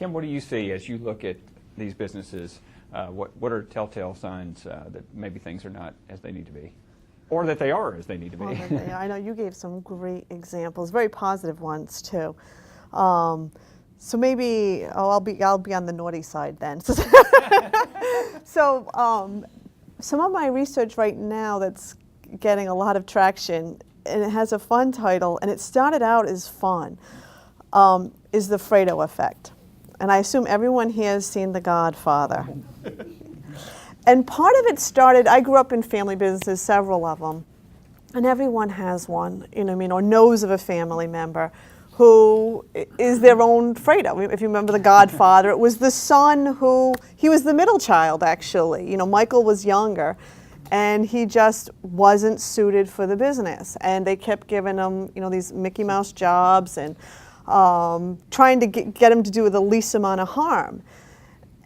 Kim, what do you see as you look at these businesses? What are telltale signs that maybe things are not as they need to be? Or that they are as they need to be? Well, I know you gave some great examples, very positive ones too. So maybe I'll be on the naughty side then. So some of my research right now that's getting a lot of traction, and it has a fun title, and it started out as fun, is the Fredo effect. And I assume everyone here has seen The Godfather. And part of it started, I grew up in family businesses, several of them, and everyone has one, you know what I mean, or knows of a family member who is their own Fredo. If you remember The Godfather, it was the son he was the middle child actually. You know, Michael was younger, and he just wasn't suited for the business. And they kept giving him, you know, these Mickey Mouse jobs and trying to get him to do the least amount of harm.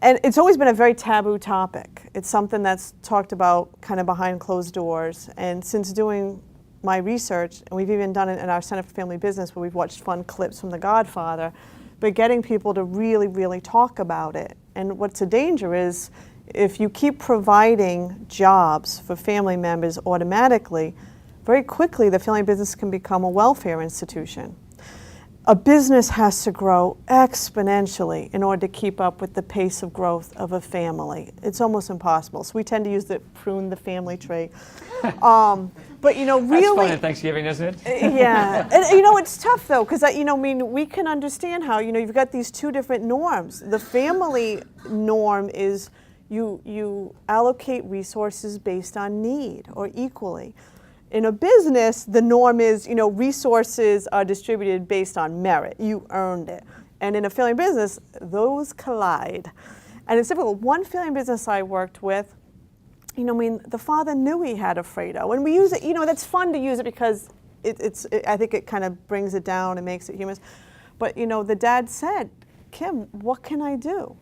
And it's always been a very taboo topic. It's something that's talked about kind of behind closed doors. And since doing my research, and we've even done it in our Center for Family Business where we've watched fun clips from The Godfather, but getting people to really, really talk about it. And what's a danger is if you keep providing jobs for family members automatically, very quickly the family business can become a welfare institution. A business has to grow exponentially in order to keep up with the pace of growth of a family. It's almost impossible. So we tend to use the prune the family tree. But you know, really, that's fun at Thanksgiving, isn't it? Yeah, and you know, it's tough though, because you know, I mean, we can understand how, you know, you've got these two different norms. The family norm is you allocate resources based on need or equally. In a business, the norm is, you know, resources are distributed based on merit. You earned it. And in a family business, those collide. And it's difficult. One family business I worked with, you know, I mean, the father knew he had a Fredo. And we use it, you know, that's fun to use it because I think it kind of brings it down and makes it humorous. But, you know, the dad said, Kim, what can I do?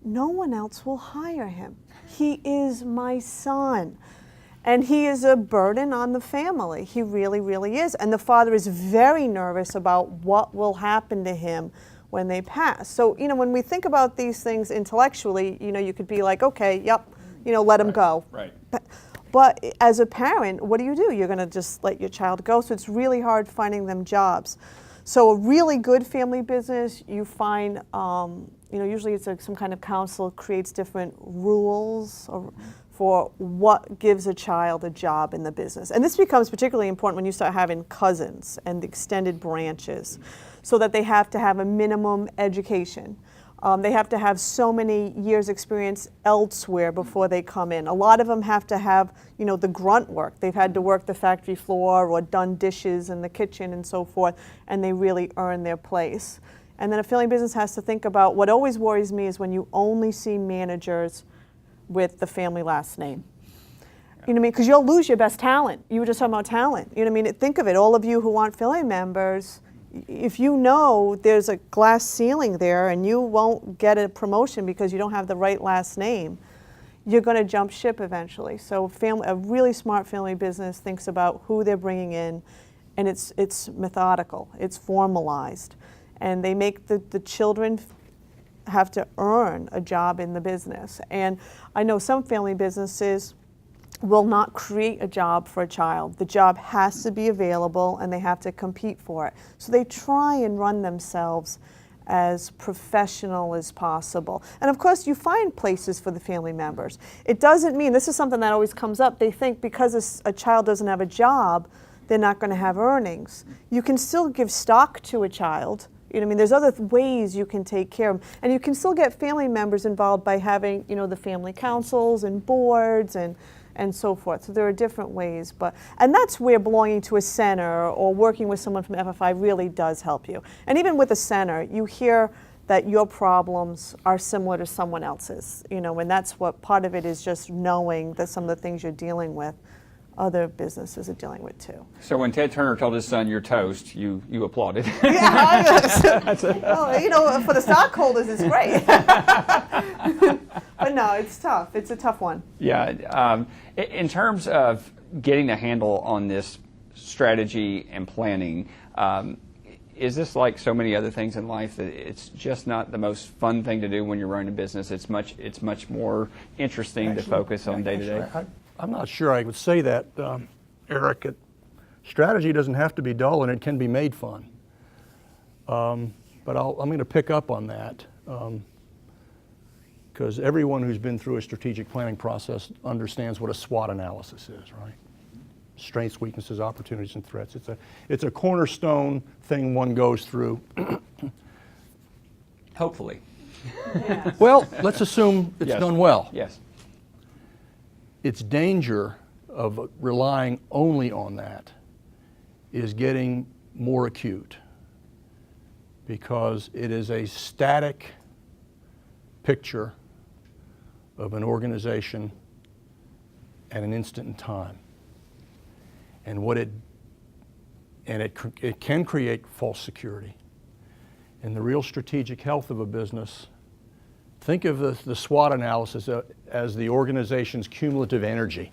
No one else will hire him. He is my son. And he is a burden on the family. He really, really is. And the father is very nervous about what will happen to him when they pass. So, you know, when we think about these things intellectually, you know, you could be like, okay, yep, you know, let him go. Right. But as a parent, what do? You're going to just let your child go. So it's really hard finding them jobs. So a really good family business, you find, you know, usually it's some kind of council creates different rules for what gives a child a job in the business. And this becomes particularly important when you start having cousins and extended branches, so that they have to have a minimum education. They have to have so many years experience elsewhere before they come in. A lot of them have to have, you know, the grunt work. They've had to work the factory floor or done dishes in the kitchen and so forth, and they really earn their place. And then a family business has to think about, what always worries me is when you only see managers with the family last name. You know what I mean? Because you'll lose your best talent. You were just talking about talent. You know what I mean? Think of it, all of you who aren't family members, if you know there's a glass ceiling there and you won't get a promotion because you don't have the right last name, you're going to jump ship eventually. So a really smart family business thinks about who they're bringing in, and it's methodical, it's formalized. And they make the children have to earn a job in the business. And I know some family businesses will not create a job for a child. The job has to be available and they have to compete for it. So they try and run themselves as professional as possible. And of course you find places for the family members. It doesn't mean, this is something that always comes up, they think because a child doesn't have a job, they're not going to have earnings. You can still give stock to a child. You know what I mean? There's other ways you can take care of them. And you can still get family members involved by having, you know, the family councils and boards and so forth. So there are different ways. And that's where belonging to a center or working with someone from FFI really does help you. And even with a center, you hear that your problems are similar to someone else's. You know, and that's what part of it is, just knowing that some of the things you're dealing with, other businesses are dealing with too. So when Ted Turner told his son, "You're toast," you applauded. Yeah, well, you know, for the stockholders, it's great. But no, it's tough. It's a tough one. Yeah. In terms of getting a handle on this strategy and planning, is this like so many other things in life that it's just not the most fun thing to do when you're running a business? It's much more interesting to focus on day to day. I'm not sure I would say that, Eric. Strategy doesn't have to be dull, and it can be made fun. But I'm going to pick up on that because everyone who's been through a strategic planning process understands what a SWOT analysis is, right? Strengths, weaknesses, opportunities, and threats. It's a cornerstone thing one goes through. Hopefully. Well, let's assume it's Yes. done well. Yes. Its danger of relying only on that is getting more acute because it is a static picture of an organization at an instant in time. And it can create false security. And the real strategic health of a business, think of the SWOT analysis as the organization's cumulative energy.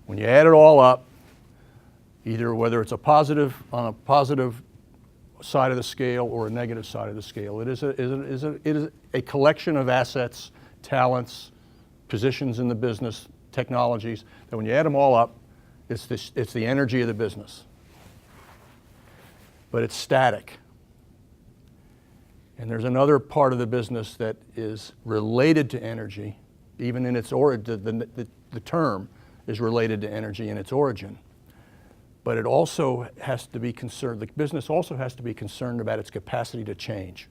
When you add it all up, either whether it's on a positive side of the scale or a negative side of the scale, it is a collection of assets, talents, positions in the business, technologies, that when you add them all up, it's the energy of the business. But it's static. And there's another part of the business that is related to energy, even in its origin. The term is related to energy in its origin. But it also has to be concerned, the business also has to be concerned about its capacity to change.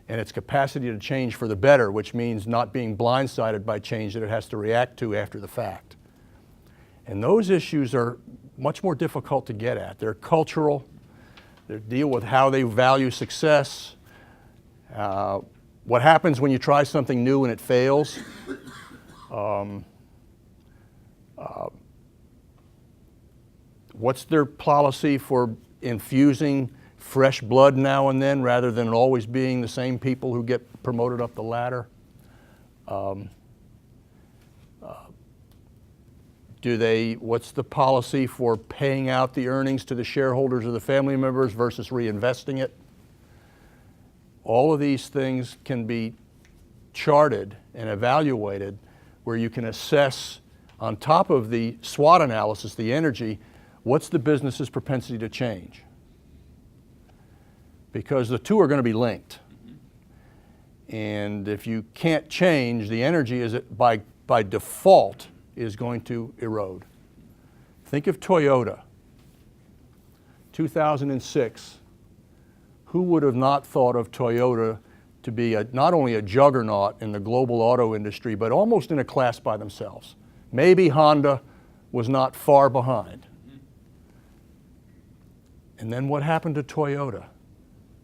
And its capacity to change for the better, which means not being blindsided by change that it has to react to after the fact. And those issues are much more difficult to get at. They're cultural. They deal with how they value success, what happens when you try something new and it fails. What's their policy for infusing fresh blood now and then rather than always being the same people who get promoted up the ladder? What's the policy for paying out the earnings to the shareholders or the family members versus reinvesting it? All of these things can be charted and evaluated where you can assess, on top of the SWOT analysis, the energy, what's the business's propensity to change? Because the two are going to be linked. And if you can't change, the energy is by default is going to erode. Think of Toyota, 2006. Who would have not thought of Toyota to be not only a juggernaut in the global auto industry, but almost in a class by themselves? Maybe Honda was not far behind. And then what happened to Toyota?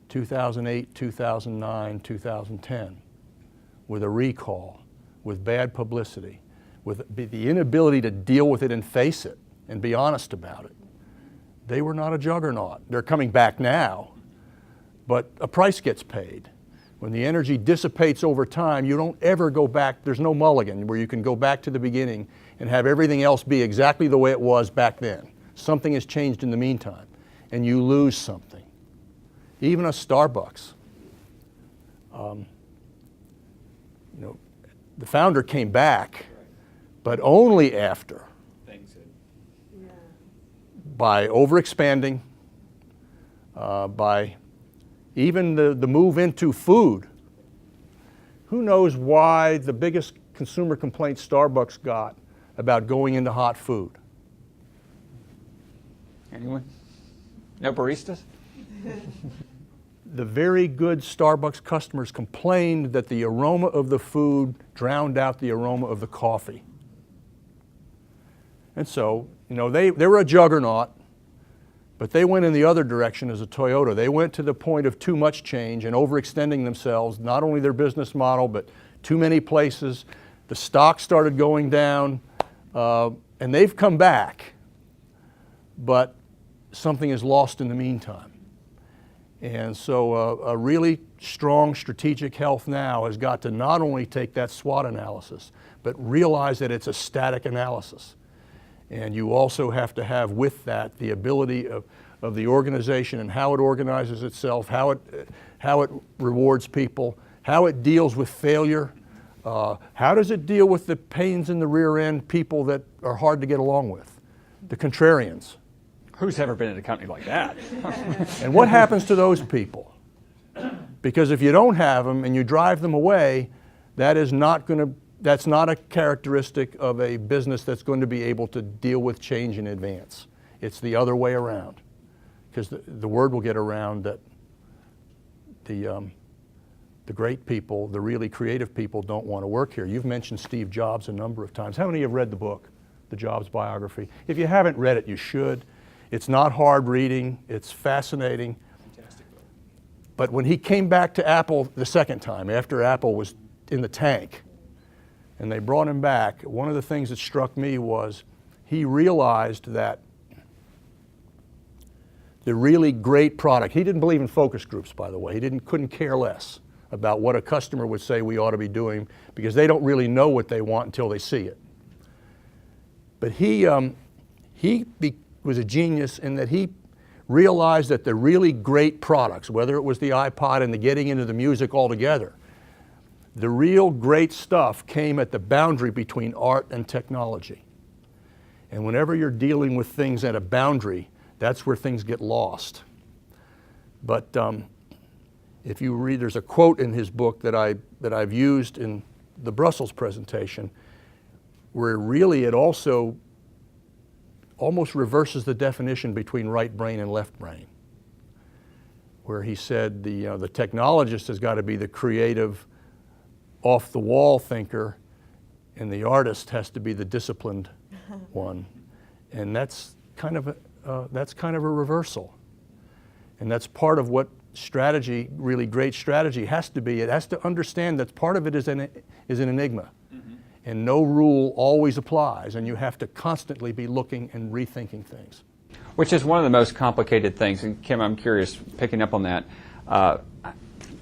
2008, 2009, 2010, with a recall, with bad publicity, with the inability to deal with it and face it and be honest about it. They were not a juggernaut. They're coming back now, but a price gets paid. When the energy dissipates over time, you don't ever go back. There's no mulligan where you can go back to the beginning and have everything else be exactly the way it was back then. Something has changed in the meantime, and you lose something. Even a Starbucks. The founder came back, but only after, by overexpanding, by even the move into food. Who knows why the biggest consumer complaint Starbucks got about going into hot food? Anyone? No baristas? The very good Starbucks customers complained that the aroma of the food drowned out the aroma of the coffee. And so, they were a juggernaut, but they went in the other direction as a Toyota. They went to the point of too much change and overextending themselves, not only their business model, but too many places. The stock started going down, and they've come back, but something is lost in the meantime. And so a really strong strategic health now has got to not only take that SWOT analysis, but realize that it's a static analysis. And you also have to have with that the ability of of the organization and how it organizes itself, how it rewards people, how it deals with failure, how does it deal with the pains in the rear end, people that are hard to get along with, the contrarians. Who's ever been in a company like that? And what happens to those people? Because if you don't have them and you drive them away, that's not a characteristic of a business that's going to be able to deal with change in advance. It's the other way around. Because the word will get around that the great people, the really creative people, don't want to work here. You've mentioned Steve Jobs a number of times. How many have read the book, The Jobs Biography? If you haven't read it, you should. It's not hard reading. It's fascinating. Fantastic book. But when he came back to Apple the second time, after Apple was in the tank, and they brought him back, one of the things that struck me was he realized that the really great product, he didn't believe in focus groups, by the way. He couldn't care less about what a customer would say we ought to be doing because they don't really know what they want until they see it. But he was a genius in that he realized that the really great products, whether it was the iPod and the getting into the music altogether, the real great stuff came at the boundary between art and technology. And whenever you're dealing with things at a boundary, that's where things get lost. But if you read, there's a quote in his book that I've used in the Brussels presentation, where really it also almost reverses the definition between right brain and left brain. Where he said the technologist has got to be the creative, off-the-wall thinker, and the artist has to be the disciplined one. And that's kind of a reversal. And that's part of what strategy, really great strategy, has to be. It has to understand that part of it is an enigma. Mm-hmm. And no rule always applies, and you have to constantly be looking and rethinking things. Which is one of the most complicated things. And Kim, I'm curious, picking up on that.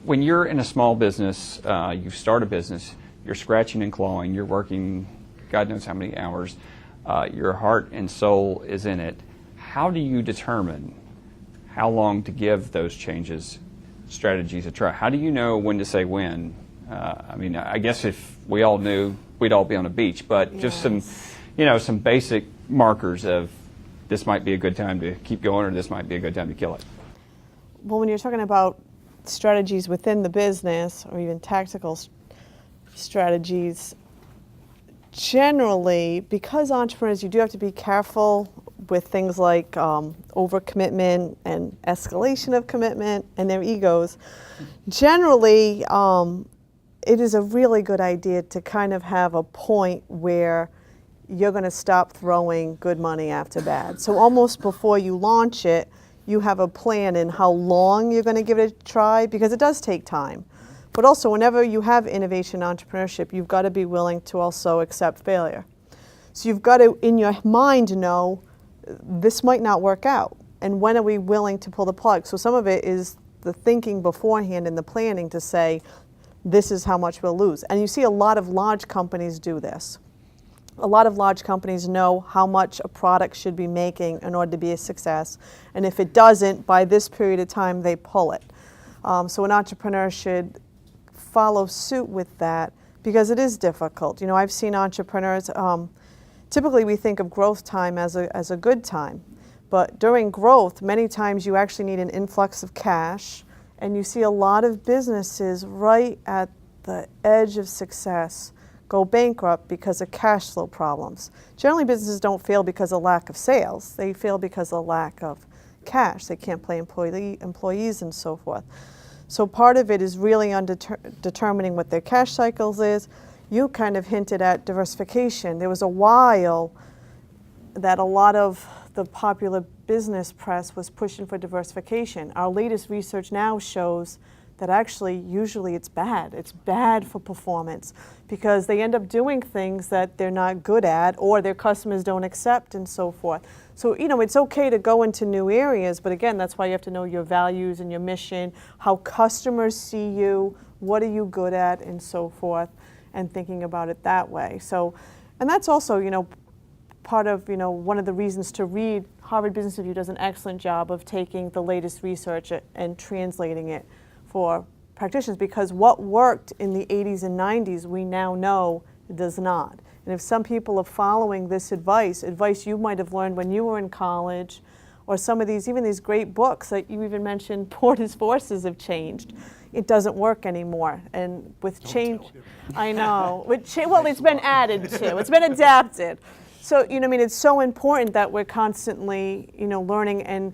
When you're in a small business, you start a business, you're scratching and clawing, you're working God knows how many hours, your heart and soul is in it. How do you determine how long to give those changes, strategies a try? How do you know when to say when? I mean, I guess if we all knew, we'd all be on a beach, but just some basic markers of this might be a good time to keep going or this might be a good time to kill it. Well, when you're talking about strategies within the business or even tactical strategies, generally, because entrepreneurs, you do have to be careful with things like overcommitment and escalation of commitment and their egos. Generally, it is a really good idea to kind of have a point where you're going to stop throwing good money after bad. So almost before you launch it, you have a plan in how long you're going to give it a try, because it does take time. But also, whenever you have innovation entrepreneurship, you've got to be willing to also accept failure. So you've got to, in your mind, know this might not work out. And when are we willing to pull the plug? So some of it is the thinking beforehand and the planning to say, this is how much we'll lose. And you see a lot of large companies do this. A lot of large companies know how much a product should be making in order to be a success. And if it doesn't, by this period of time, they pull it. So an entrepreneur should follow suit with that, because it is difficult. You know, I've seen entrepreneurs, typically we think of growth time as a good time. But during growth, many times you actually need an influx of cash. And you see a lot of businesses right at the edge of success go bankrupt because of cash flow problems. Generally, businesses don't fail because of lack of sales. They fail because of lack of cash. They can't pay employees and so forth. So part of it is really on determining what their cash cycles is. You kind of hinted at diversification. There was a while that a lot of the popular business press was pushing for diversification. Our latest research now shows that actually usually it's bad. It's bad for performance because they end up doing things that they're not good at or their customers don't accept and so forth. So, you know, it's okay to go into new areas, but again, that's why you have to know your values and your mission, how customers see you, what are you good at and so forth, and thinking about it that way. So, and that's also, you know, part of, you know, one of the reasons to read Harvard Business Review does an excellent job of taking the latest research and translating it for practitioners, because what worked in the 80s and 90s we now know does not. And if some people are following this advice you might have learned when you were in college, or some of these, even these great books that you even mentioned, Porter's Forces have changed. It doesn't work anymore. And with change, I know. Well, it's been added to, it's been adapted. So, I mean, it's so important that we're constantly, learning. And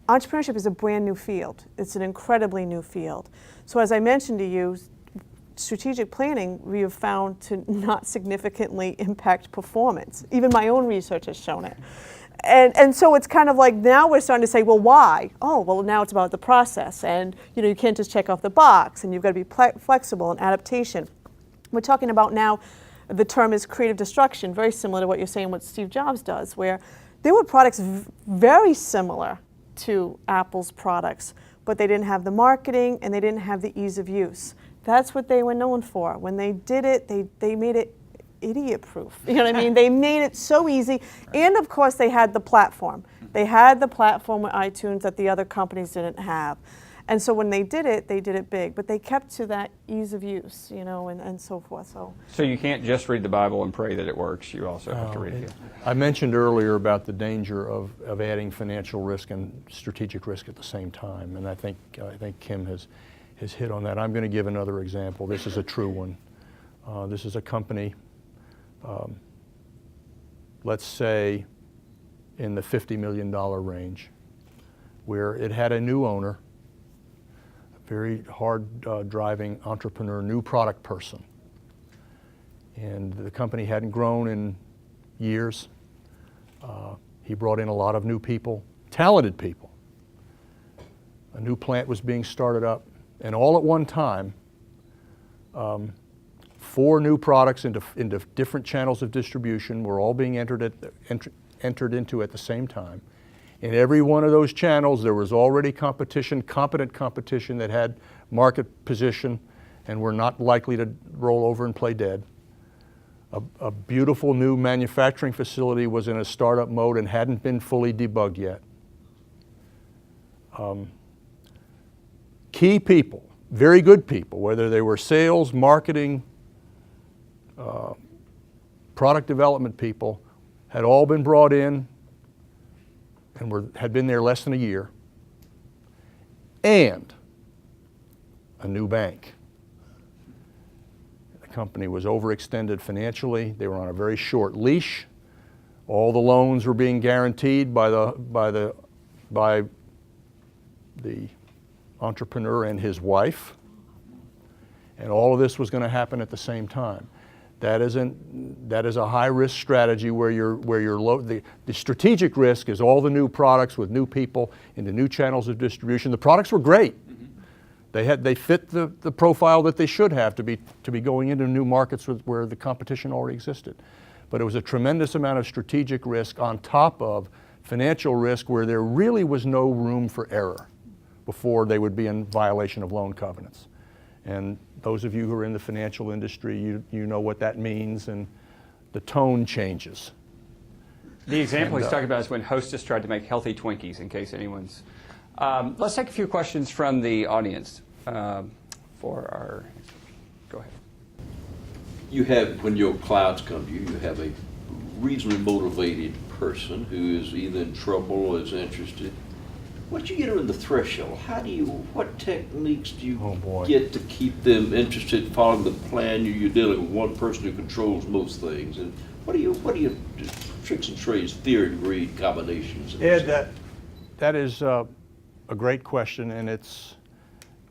entrepreneurship is a brand new field. It's an incredibly new field. So as I mentioned to you, strategic planning we have found to not significantly impact performance. Even my own research has shown it. And so it's kind of like now we're starting to say, well, why? Oh, well, now it's about the process. And, you can't just check off the box, and you've got to be flexible and adaptation. We're talking about now, the term is creative destruction, very similar to what you're saying what Steve Jobs does, where there were products very similar to Apple's products, but they didn't have the marketing and they didn't have the ease of use. That's what they were known for. When they did it, they made it idiot-proof. You know what I mean? They made it so easy. And of course, they had the platform. They had the platform with iTunes that the other companies didn't have. And so when they did it big. But they kept to that ease of use, and so forth. So you can't just read the Bible and pray that it works. You also have to read it. I mentioned earlier about the danger of adding financial risk and strategic risk at the same time, and I think Kim has hit on that. I'm going to give another example. This is a true one. This is a company, let's say in the $50 million range, where it had a new owner, a very hard driving entrepreneur, new product person. And the company hadn't grown in years. He brought in a lot of new people, talented people. A new plant was being started up, and all at one time, 4 new products into different channels of distribution were all being entered into at the same time. In every one of those channels, there was already competition, competent competition that had market position and were not likely to roll over and play dead. A beautiful new manufacturing facility was in a startup mode and hadn't been fully debugged yet. Key people, very good people, whether they were sales, marketing, product development people, had all been brought in and had been there less than a year, and a new bank. The company was overextended financially. They were on a very short leash. All the loans were being guaranteed by the entrepreneur and his wife, and all of this was going to happen at the same time. That is a high-risk strategy where the strategic risk is all the new products with new people into new channels of distribution. The products were great. They fit the profile that they should have to be going into new markets where the competition already existed. But it was a tremendous amount of strategic risk on top of financial risk where there really was no room for error before they would be in violation of loan covenants. And those of you who are in the financial industry, you know what that means, and the tone changes. The example he's talking about is when Hostess tried to make healthy Twinkies, in case anyone's... let's take a few questions from the audience for our... Go ahead. You have, when your clients come to you, you have a reasonably motivated person who is either in trouble or is interested. Once you get over the threshold, what techniques do you get to keep them interested, following the plan? You're dealing with one person who controls most things. And what are your tricks and trades, theory and greed combinations? Ed, that is a great question, and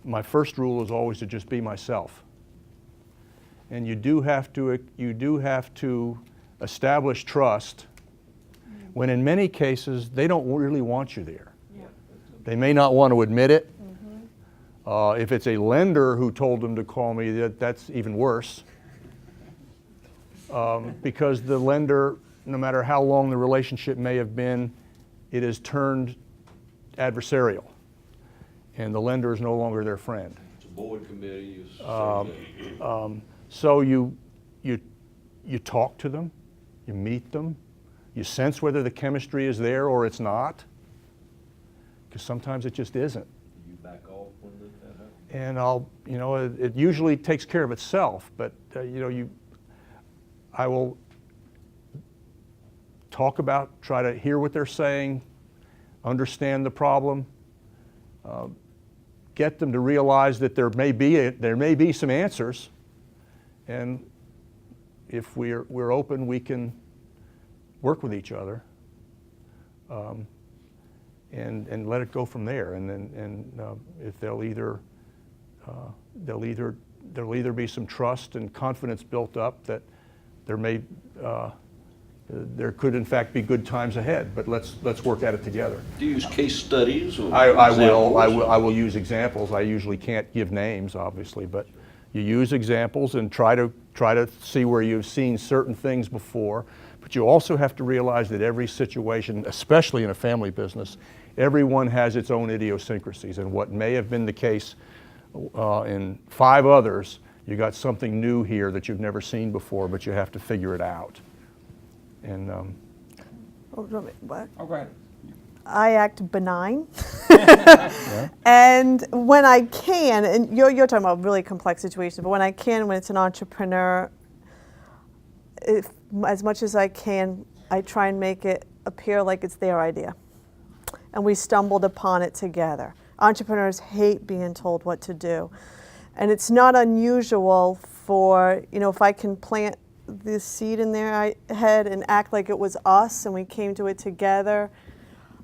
my first rule is always to just be myself. And you do have to establish trust when in many cases they don't really want you there. They may not want to admit it. If it's a lender who told them to call me, that's even worse. Because the lender, no matter how long the relationship may have been, it has turned adversarial. And the lender is no longer their friend. It's a board committee. So you talk to them, you meet them, You sense whether the chemistry is there or it's not, because sometimes it just isn't. You back off when that happens? And it usually takes care of itself, but I will try to hear what they're saying, understand the problem, get them to realize that there may be some answers, and if we're open, we can work with each other, and let it go from there. And then if there'll either be some trust and confidence built up that there could in fact be good times ahead. But let's work at it together. Do you use case studies or I examples? will use examples. I usually can't give names, obviously, but you use examples and try to see where you've seen certain things before. But you also have to realize that every situation, especially in a family business, everyone has its own idiosyncrasies, and what may have been the case in 5 others, you got something new here that you've never seen before, but you have to figure it out. And What? Oh, go ahead. I act benign. And when I can, and you're talking about really complex situations, but when I can, when it's an entrepreneur, as much as I can, I try and make it appear like it's their idea. And we stumbled upon it together. Entrepreneurs hate being told what to do. And it's not unusual for, if I can plant this seed in their head and act like it was us and we came to it together,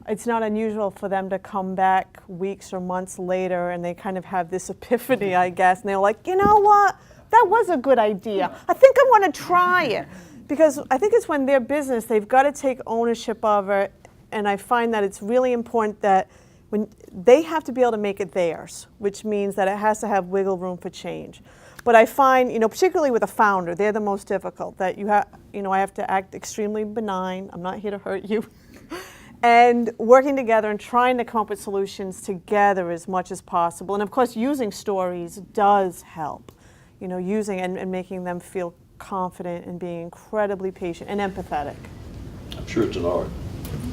it's not unusual for them to come back weeks or months later and they kind of have this epiphany, I guess, and they're like, you know what, that was a good idea. I think I want to try it. Because I think it's when their business, they've got to take ownership of it, and I find that it's really important that when they have to be able to make it theirs, which means that it has to have wiggle room for change. But I find, particularly with a founder, they're the most difficult, that I have to act extremely benign. I'm not here to hurt you. And working together and trying to come up with solutions together as much as possible. And of course, using stories does help, using and making them feel confident and being incredibly patient and empathetic. I'm sure it's an art.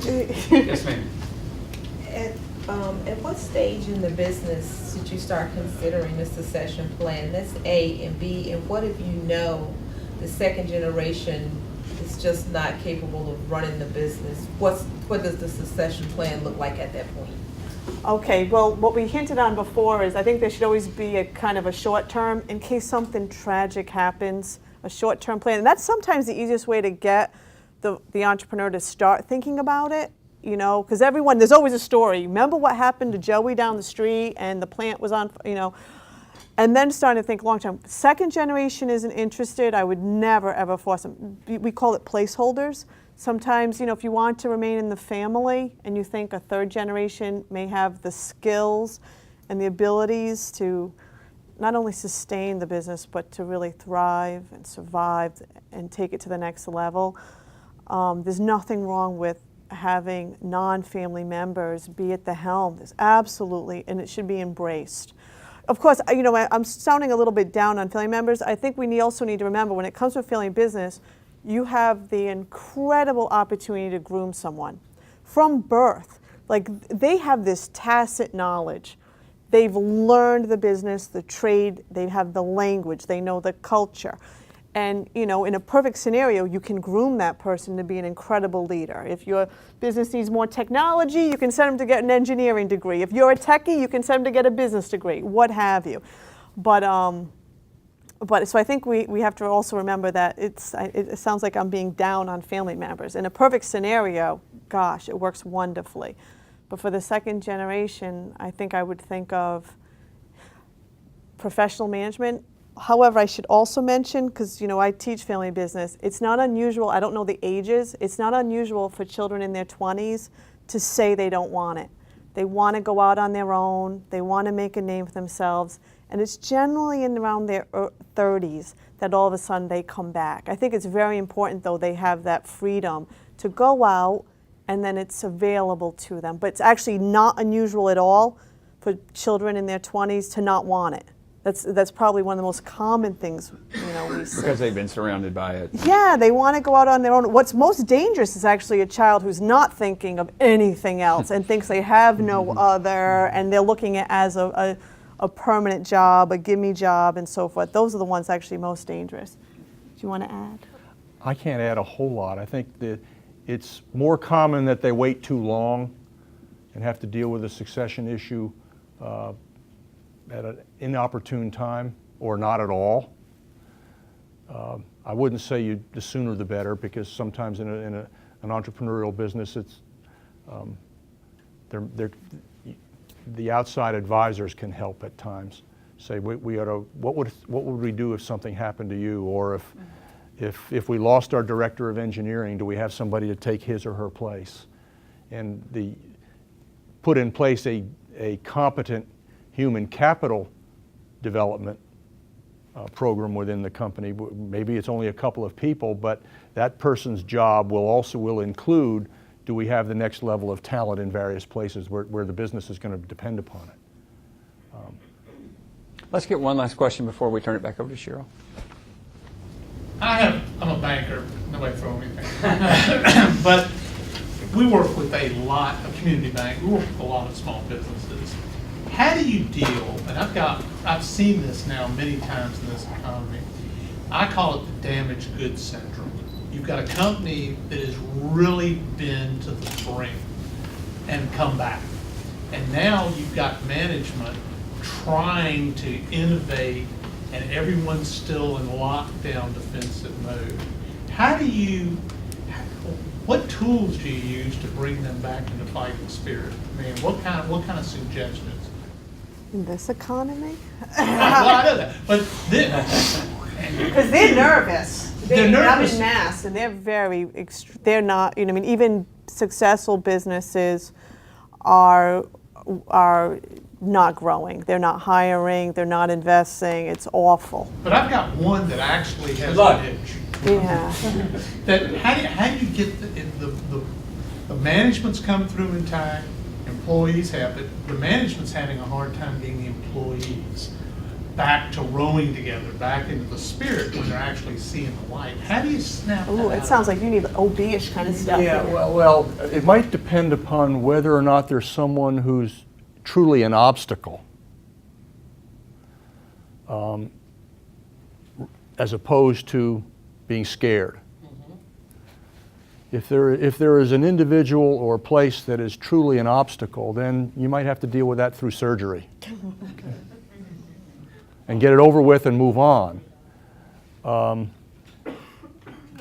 Yes, ma'am. At what stage in the business did you start considering the succession plan? That's A, and B, and what if you know the second generation is just not capable of running the business? What does the succession plan look like at that point? Okay, well, what we hinted on before is I think there should always be a kind of a short term in case something tragic happens, a short term plan. And that's sometimes the easiest way to get the entrepreneur to start thinking about it, because there's always a story. Remember what happened to Joey down the street and the plant was on, and then starting to think long term. Second generation isn't interested. I would never, ever force them. We call it placeholders. Sometimes, if you want to remain in the family and you think a third generation may have the skills and the abilities to not only sustain the business, but to really thrive and survive and take it to the next level, there's nothing wrong with having non-family members be at the helm. There's absolutely, and it should be embraced. Of course, I'm sounding a little bit down on family members. I think we also need to remember when it comes to a family business, you have the incredible opportunity to groom someone from birth. Like, they have this tacit knowledge. They've learned the business, the trade, they have the language, they know the culture. And, in a perfect scenario, you can groom that person to be an incredible leader. If your business needs more technology, you can send them to get an engineering degree. If you're a techie, you can send them to get a business degree, what have you. But so I think we have to also remember that it sounds like I'm being down on family members. In a perfect scenario, gosh, it works wonderfully. But for the second generation, I think I would think of professional management. However, I should also mention, because I teach family business, it's not unusual, I don't know the ages, it's not unusual for children in their 20s to say they don't want it. They want to go out on their own, they want to make a name for themselves, and it's generally in around their 30s that all of a sudden they come back. I think it's very important, though, they have that freedom to go out and then it's available to them. But it's actually not unusual at all for children in their 20s to not want it. That's probably one of the most common things, we see. Because they've been surrounded by it. Yeah, they want to go out on their own. What's most dangerous is actually a child who's not thinking of anything else and thinks they have no other, and they're looking at it as a permanent job, a gimme job, and so forth. Those are the ones actually most dangerous. Do you want to add? I can't add a whole lot. I think that it's more common that they wait too long and have to deal with a succession issue at an inopportune time or not at all. I wouldn't say the sooner the better, because sometimes in an entrepreneurial business, it's the outside advisors can help at times. Say, we ought to, what would we do if something happened to you, or if we lost our director of engineering, do we have somebody to take his or her place? And put in place a competent human capital development program within the company. Maybe it's only a couple of people, but that person's job will include, do we have the next level of talent in various places where the business is going to depend upon it. Let's get one last question before we turn it back over to Cheryl. I'm a banker, nobody throw anything. But we work with a lot of community bank, we work with a lot of small businesses. How do you deal, and I've seen this now many times in this economy, I call it the damaged goods syndrome. You've got a company that has really been to the brink and come back. And now you've got management trying to innovate, and everyone's still in lockdown defensive mode. What tools do you use to bring them back into fighting spirit? I mean, what kind of suggestions? In this economy? Well, I know that, but Because they're nervous. They're nervous. I'm in Mass, and they're not, even successful businesses are not growing. They're not hiring, they're not investing. It's awful. But I've got one that actually has an itch. Yeah. That how do you get the management's come through in time, employees have, but the management's having a hard time getting the employees back to rowing together, back into the spirit when they're actually seeing the light. How do you snap that Ooh, out it sounds like you need OB-ish kind of stuff. Yeah, well, it might depend upon whether or not there's someone who's truly an obstacle, as opposed to being scared. If there is an individual or place that is truly an obstacle, then you might have to deal with that through surgery. Okay. And get it over with and move on.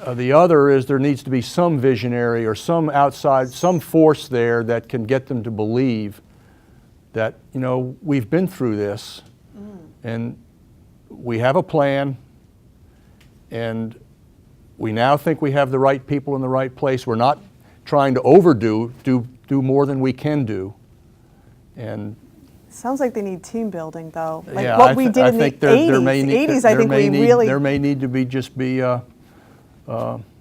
The other is there needs to be some visionary or some outside, some force there that can get them to believe that, we've been through this and we have a plan, and we now think we have the right people in the right place. We're not trying to do more than we can do. And Sounds like they need team building, though. Like yeah, what we did in the 80s, I think we really... There may need to be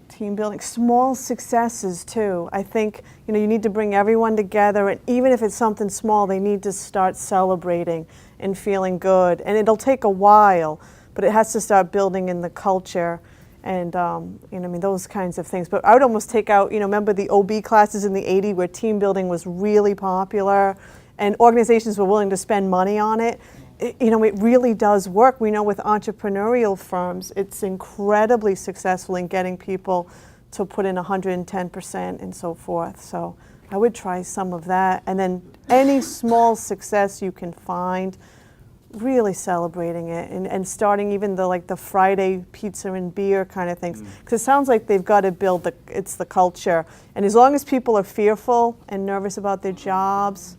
team building, small successes too. I think you need to bring everyone together, and even if it's something small, they need to start celebrating and feeling good. And it'll take a while, but it has to start building in the culture, and those kinds of things. But I would almost take out, remember the OB classes in the 80s where team building was really popular, and organizations were willing to spend money on it. It really does work. We know with entrepreneurial firms, it's incredibly successful in getting people to put in 110% and so forth. So I would try some of that. And then any small success you can find, really celebrating it and starting even the Friday pizza and beer kind of things. Because it sounds like they've got to build the culture. And as long as people are fearful and nervous about their jobs,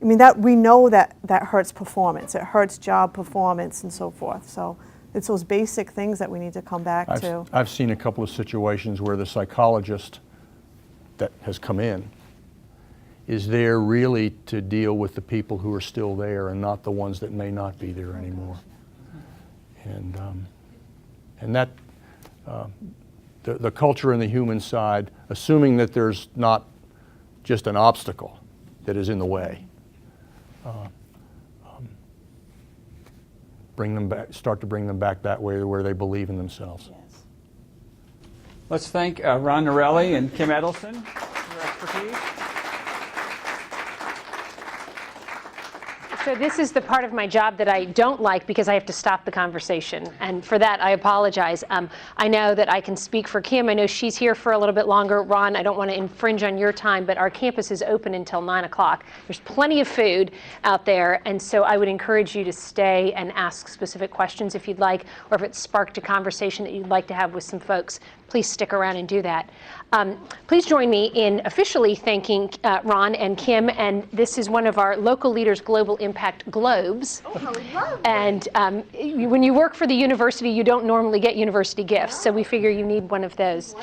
that we know that hurts performance. It hurts job performance and so forth. So it's those basic things that we need to come back to. I've seen a couple of situations where the psychologist that has come in is there really to deal with the people who are still there and not the ones that may not be there anymore. And that the culture and the human side, assuming that there's not just an obstacle that is in the way. bring them back, start to bring them back that way where they believe in themselves. Yes. Let's thank Ron Norelli and Kim Edelson for their expertise. So this is the part of my job that I don't like because I have to stop the conversation. And for that, I apologize. I know that I can speak for Kim. I know she's here for a little bit longer. Ron, I don't want to infringe on your time, but our campus is open until 9 o'clock. There's plenty of food out there. And so I would encourage you to stay and ask specific questions if you'd like, or if it sparked a conversation that you'd like to have with some folks, please stick around and do that. Please join me in officially thanking Ron and Kim, and this is one of our Local Leaders Global Impact Globes. Oh, how lovely. And when you work for the university, you don't normally get university gifts, so we figure you need one of those.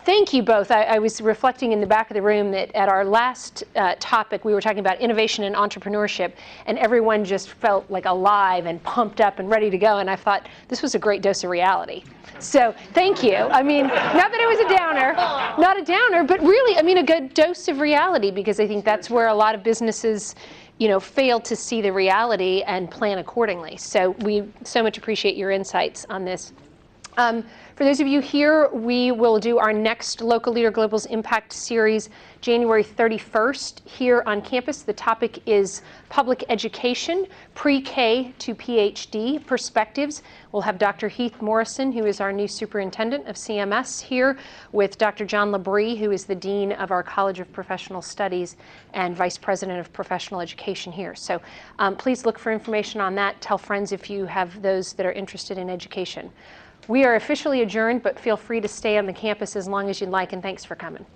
Thank you both. I was reflecting in the back of the room that at our last topic, we were talking about innovation and entrepreneurship, and everyone just felt like alive and pumped up and ready to go, and I thought this was a great dose of reality. So thank you. I mean, not that it was a downer, not a downer, but really, I mean, a good dose of reality, because I think that's where a lot of businesses, you know, fail to see the reality and plan accordingly. So we so much appreciate your insights on this. For those of you here, we will do our next Local Leader Global's Impact Series January 31st here on campus. The topic is public education, pre-K to PhD perspectives. We'll have Dr. Heath Morrison, who is our new superintendent of CMS, here with Dr. John Labrie, who is the dean of our College of Professional Studies and vice president of professional education here. So please look for information on that. Tell friends if you have those that are interested in education. We are officially adjourned, but feel free to stay on the campus as long as you'd like, and thanks for coming.